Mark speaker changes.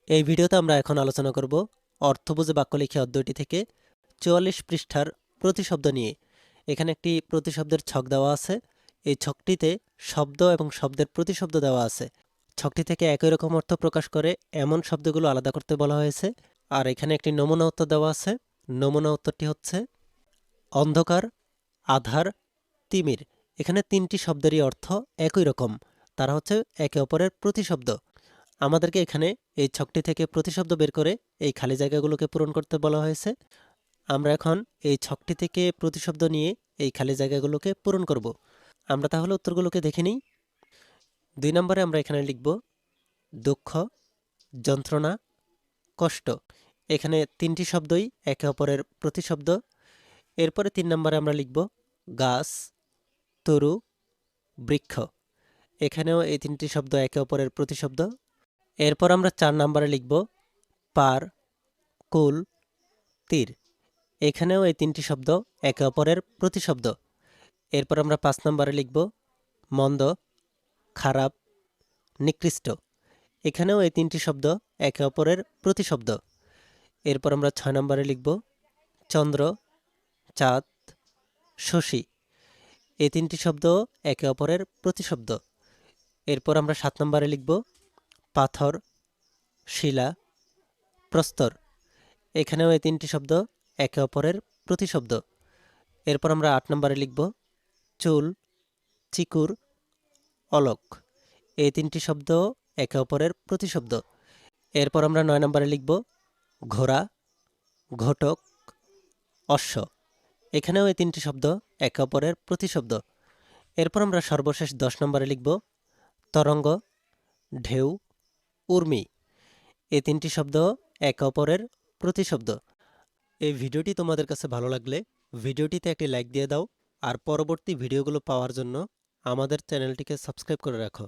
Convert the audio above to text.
Speaker 1: এই ভিডিওতে আমরা এখন আলোচনা করব অর্থ বুঝে বাক্য লিখে অধ্যায়টি থেকে ৪৪ পৃষ্ঠার প্রতিশব্দ নিয়ে। এখানে একটি প্রতিশব্দের ছক দেওয়া আছে। এই ছকটিতে শব্দ এবং শব্দের প্রতিশব্দ দেওয়া আছে। ছকটি থেকে একই রকম অর্থ প্রকাশ করে এমন শব্দগুলো আলাদা করতে বলা হয়েছে। আর এখানে একটি নমুনা উত্তর দেওয়া আছে। নমুনা উত্তরটি হচ্ছে অন্ধকার, আধার, তিমির। এখানে তিনটি শব্দেরই অর্থ একই রকম, তারা হচ্ছে একে অপরের প্রতিশব্দ। আমাদেরকে এখানে এই ছকটি থেকে প্রতিশব্দ বের করে এই খালি জায়গাগুলোকে পূরণ করতে বলা হয়েছে। আমরা এখন এই ছকটি থেকে প্রতিশব্দ নিয়ে এই খালি জায়গাগুলোকে পূরণ করব। আমরা তাহলে উত্তরগুলোকে দেখে নিই। ২ নম্বরে আমরা এখানে লিখব দুঃখ, যন্ত্রণা, কষ্ট। এখানে তিনটি শব্দই একে অপরের প্রতিশব্দ। এরপরে ৩ নম্বরে আমরা লিখব গাছ, তরু, বৃক্ষ। এখানেও এই তিনটি শব্দ একে অপরের প্রতিশব্দ। এরপর আমরা ৪ নম্বরে লিখব পার, কুল, তীর। এখানেও এই তিনটি শব্দ একে অপরের প্রতিশব্দ। এরপর আমরা ৫ নম্বরে লিখব মন্দ, খারাপ, নিকৃষ্ট। এখানেও এই তিনটি শব্দ একে অপরের প্রতিশব্দ। এরপর আমরা ৬ নম্বরে লিখব চন্দ্র, চাঁদ, শশী। এই তিনটি শব্দ একে অপরের প্রতিশব্দ। এরপর আমরা ৭ নম্বরে লিখব পাথর, শিলা, প্রস্তর। এখানেও এই তিনটি শব্দ একে অপরের প্রতিশব্দ। এরপর আমরা ৮ নম্বরে লিখব চুল, চিকুর, অলক। এই তিনটি শব্দ একে অপরের প্রতিশব্দ। এরপর আমরা ৯ নম্বরে লিখব ঘোড়া, ঘটক, অশ্ব। এখানেও এই তিনটি শব্দ একে অপরের প্রতিশব্দ। এরপর আমরা সর্বশেষ ১০ নম্বরে লিখব তরঙ্গ, ঢেউ, উর্মি। এই তিনটি শব্দ একে অপরের প্রতিশব্দ। এই ভিডিওটি তোমাদের কাছে ভালো লাগলে ভিডিওটিতে একটি লাইক দিয়ে দাও, আর পরবর্তী ভিডিওগুলো পাওয়ার জন্য আমাদের চ্যানেলটিকে সাবস্ক্রাইব করে রাখো।